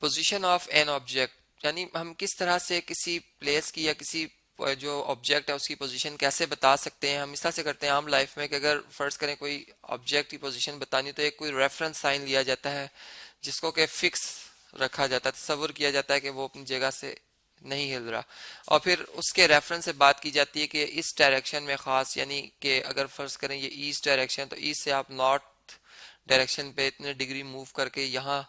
Position of an object, यानी हम किस तरह से किसी प्लेस की या किसी जो ऑब्जेक्ट है उसकी पोजीशन कैसे बता सकते हैं। हम इस तरह से करते हैं आम लाइफ में कि अगर फर्ज करें कोई ऑब्जेक्ट की पोजीशन बतानी तो एक कोई रेफरेंस साइन लिया जाता है जिसको कि फिक्स रखा जाता है, तस्वुर किया जाता है कि वो अपनी जगह से नहीं हिल रहा, और फिर उसके रेफरेंस से बात की जाती है कि इस डायरेक्शन में खास, यानी कि अगर फर्ज करें ये ईस्ट डायरेक्शन, तो ईस्ट से आप नॉर्थ डायरेक्शन पे इतने डिग्री मूव करके यहाँ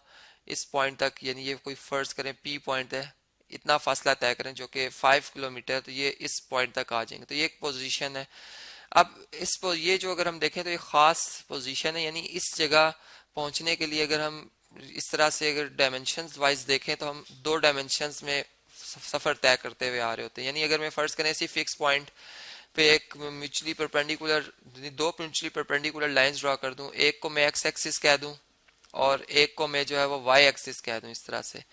इस पॉइंट तक, यानी ये कोई फर्ज करें पी पॉइंट है, इतना फासला तय करें जो कि 5 किलोमीटर, तो ये इस पॉइंट तक आ जाएंगे, तो ये एक पोजीशन है। अब ये जो अगर हम देखें तो ये खास पोजीशन है, यानी इस जगह पहुंचने के लिए अगर हम इस तरह से अगर डायमेंशंस वाइज देखें तो हम दो डायमेंशंस में सफर तय करते हुए आ रहे होते हैं। यानी अगर मैं फर्ज करें इसी फिक्स पॉइंट पे एक म्यूचुअली परपेंडिकुलर, दो म्यूचुअली परपेंडिकुलर लाइंस ड्रा कर दूं, एक को मैं एक्स एक्सिस कह दूं और एक को मैं जो है वो वाई एक्सिस कह दूं, इस तरह से,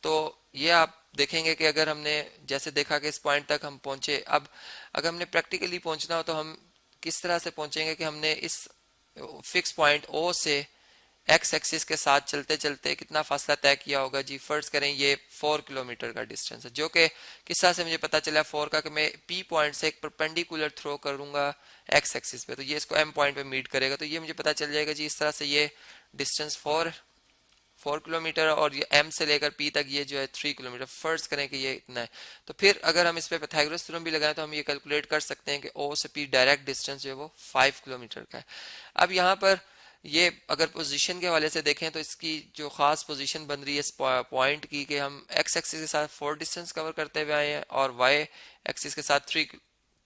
तो ये आप देखेंगे कि अगर हमने जैसे देखा कि इस पॉइंट तक हम पहुंचे, अब अगर हमने प्रैक्टिकली पहुंचना हो तो हम किस तरह से पहुंचेंगे कि हमने इस फिक्स पॉइंट ओ से एक्स एक्सिस के साथ चलते चलते कितना फासला तय किया होगा जी। फर्ज करें ये 4 किलोमीटर का डिस्टेंस है, जो कि किस तरह से मुझे पता चला 4 का, कि मैं पी पॉइंट से एक परपेंडिकुलर थ्रो करूंगा एक्स एक्सिस पे, तो ये इसको एम पॉइंट पे मीट करेगा, तो ये मुझे पता चल जाएगा जी इस तरह से ये डिस्टेंस 4 किलोमीटर, और ये एम से लेकर पी तक ये जो है 3 किलोमीटर, फर्ज करें कि ये इतना है। तो फिर अगर हम इस पे पाइथागोरस थ्योरम भी लगाएं तो हम ये कैलकुलेट कर सकते हैं कि ओ से पी डायरेक्ट डिस्टेंस जो है वो 5 किलोमीटर का है। अब यहाँ पर ये अगर पोजीशन के हवाले से देखें तो इसकी जो खास पोजीशन बन रही है इस पॉइंट की, कि हम एक्स एक्सिस के साथ 4 डिस्टेंस कवर करते हुए आए हैं और वाई एक्सिस के साथ 3,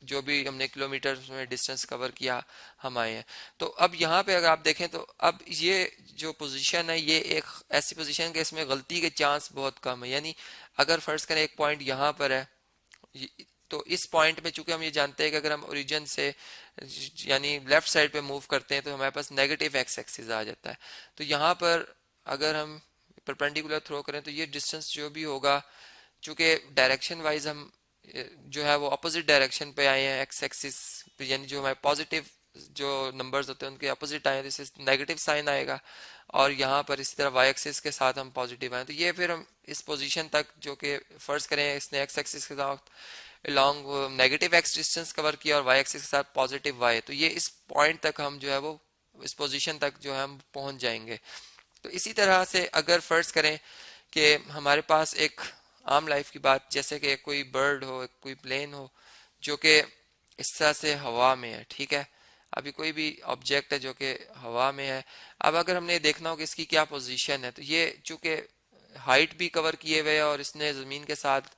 जो भी हमने किलोमीटर में डिस्टेंस कवर किया हम आए हैं। तो अब यहाँ पे अगर आप देखें तो अब ये जो पोजीशन है ये एक ऐसी पोजीशन है कि इसमें गलती के चांस बहुत कम है। यानी अगर फर्ज करें एक पॉइंट यहाँ पर है, तो इस पॉइंट में चूंकि हम ये जानते हैं कि अगर हम ओरिजिन से यानी लेफ्ट साइड पे मूव करते हैं तो हमारे पास नेगेटिव एक्स एक्सिस आ जाता है। तो यहाँ पर अगर हम परपेंडिकुलर थ्रो करें तो ये डिस्टेंस जो भी होगा, चूंकि डायरेक्शन वाइज हम जो है वो अपोजिट डायरेक्शन पे आए हैं एक्स एक्सिस, यानी जो हमारे पॉजिटिव जो नंबर्स होते हैं उनके अपोजिट आए हैं, तो इससे नेगेटिव साइन आएगा, और यहाँ पर इसी तरह वाई एक्सिस के साथ हम पॉजिटिव आए, तो ये फिर हम इस पोजीशन तक, जो कि फर्ज करें इसने एक्स एक्सिस के साथ long negative x distance cover किया और वाई एक्सिस के साथ पॉजिटिव वाई, तो ये इस पॉइंट तक हम जो है वो इस पोजीशन तक जो है हम पहुंच जाएंगे। तो इसी तरह से अगर फर्ज करें कि हमारे पास एक आम लाइफ की बात, जैसे कि कोई बर्ड हो, कोई प्लेन हो जो कि इस तरह से हवा में है, ठीक है, अभी कोई भी ऑब्जेक्ट है जो कि हवा में है। अब अगर हमने देखना हो कि इसकी क्या पोजीशन है, तो ये चूंकि हाइट भी कवर किए हुए है और इसने ज़मीन के साथ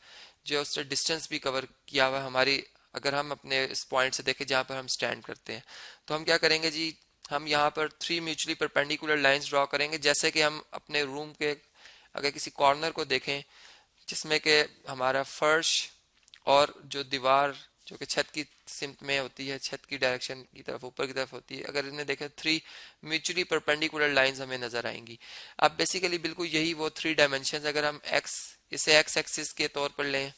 जो उससे डिस्टेंस भी कवर किया हुआ है हमारी, अगर हम अपने इस पॉइंट से देखें जहाँ पर हम स्टैंड करते हैं, तो हम क्या करेंगे जी, हम यहाँ पर 3 म्यूचुअली परपेंडिकुलर लाइंस ड्रॉ करेंगे, जैसे कि हम अपने रूम के अगर किसी कॉर्नर को देखें जिसमें कि हमारा फर्श और जो दीवार जो कि छत की सिमत में होती है, छत की डायरेक्शन की तरफ ऊपर की तरफ होती है, अगर इन्हें देखें 3 म्यूचुअली परपेंडिकुलर लाइंस हमें नजर आएंगी। अब बेसिकली बिल्कुल यही वो 3 डायमेंशन, अगर हम इसे एक्स एक्सिस के तौर पर लें,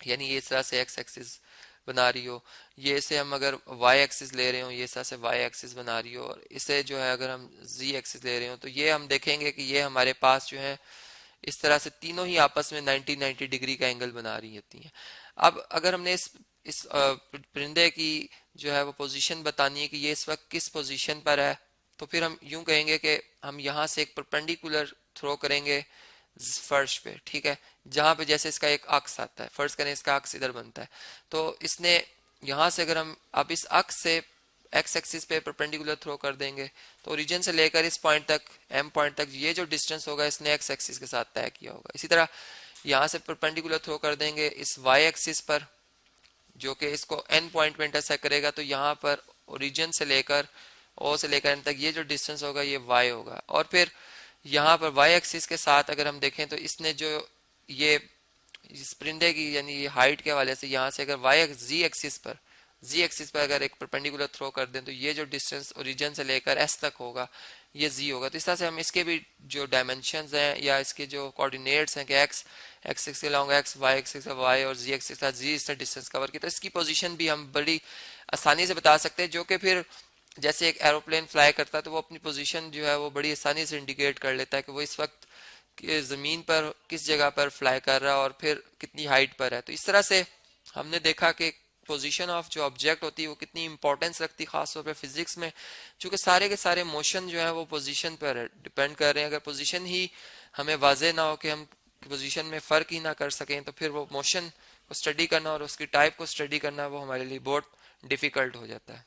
यानी ये इस तरह से एक्स एक्सिस बना रही हो, ये इसे हम अगर वाई एक्सिस ले रहे हो ये इस तरह से वाई एक्सिस बना रही हो, और इसे जो है अगर हम जी एक्सिस ले रहे हो तो ये हम देखेंगे कि ये हमारे पास जो है इस तरह से तीनों ही आपस में 90 डिग्री का एंगल बना रही होती हैं। अब अगर हमने इस परिंदे की जो है वो पोजीशन बतानी है कि ये इस वक्त किस पोजीशन पर है, तो फिर हम यूं कहेंगे कि हम यहाँ से एक परपेंडिकुलर थ्रो करेंगे फर्श पे, ठीक है, जहां पे जैसे इसका एक अक्स आता है, फर्ज करें इसका अक्स इधर बनता है, तो इसने यहाँ से अगर हम अब इस अक्स से एक्स एक्सिस पे परपेंडिकुलर थ्रो कर देंगे तो ओरिजिन से लेकर इस पॉइंट तक एम पॉइंट तक ये जो डिस्टेंस होगा इसने एक्स एक्सिस के साथ तय किया होगा। इसी तरह यहाँ से परपेंडिकुलर थ्रो कर देंगे इस वाई एक्सिस पर जो कि इसको एन पॉइंट पे इंटरसेक्ट करेगा, तो यहाँ पर ओरिजिन से लेकर ओ से लेकर एन तक ये जो डिस्टेंस होगा ये वाई होगा। और फिर यहाँ पर वाई एक्सिस के साथ अगर हम देखें तो इसने जो ये इस परिंदे की यानी ये हाइट के हवाले से यहाँ से अगर वाई जी एक्सिस पर अगर एक परपेंडिकुलर थ्रो कर दें तो ये जो डिस्टेंस ओरिजिन से लेकर एस तक होगा ये जी होगा। तो इस तरह से हम इसके भी जो डायमेंशंस हैं या इसके जो कोऑर्डिनेट्स हैं कि एक्स एक्सिस के लॉन्ग एक्स, वाई एक्सिस का वाई और जी एक्सिस का जी, इसने डिस्टेंस कवर की, तो इसकी पोजीशन भी हम बड़ी आसानी से बता सकते हैं, जो कि फिर जैसे एक एरोप्लेन फ्लाई करता है तो वो अपनी पोजीशन जो है वो बड़ी आसानी से इंडिकेट कर लेता है कि वो इस वक्त कि ज़मीन पर किस जगह पर फ्लाई कर रहा है और फिर कितनी हाइट पर है। तो इस तरह से हमने देखा कि पोजीशन ऑफ जो ऑब्जेक्ट होती है वो कितनी इंपॉर्टेंस रखती है खासतौर पर फिजिक्स में, क्योंकि सारे के सारे मोशन जो है वो पोजीशन पर डिपेंड कर रहे हैं। अगर पोजीशन ही हमें वाजे ना हो कि हम पोजीशन में फ़र्क ही ना कर सकें तो फिर वो मोशन को स्टडी करना और उसकी टाइप को स्टडी करना वो हमारे लिए बहुत डिफ़िकल्ट हो जाता है।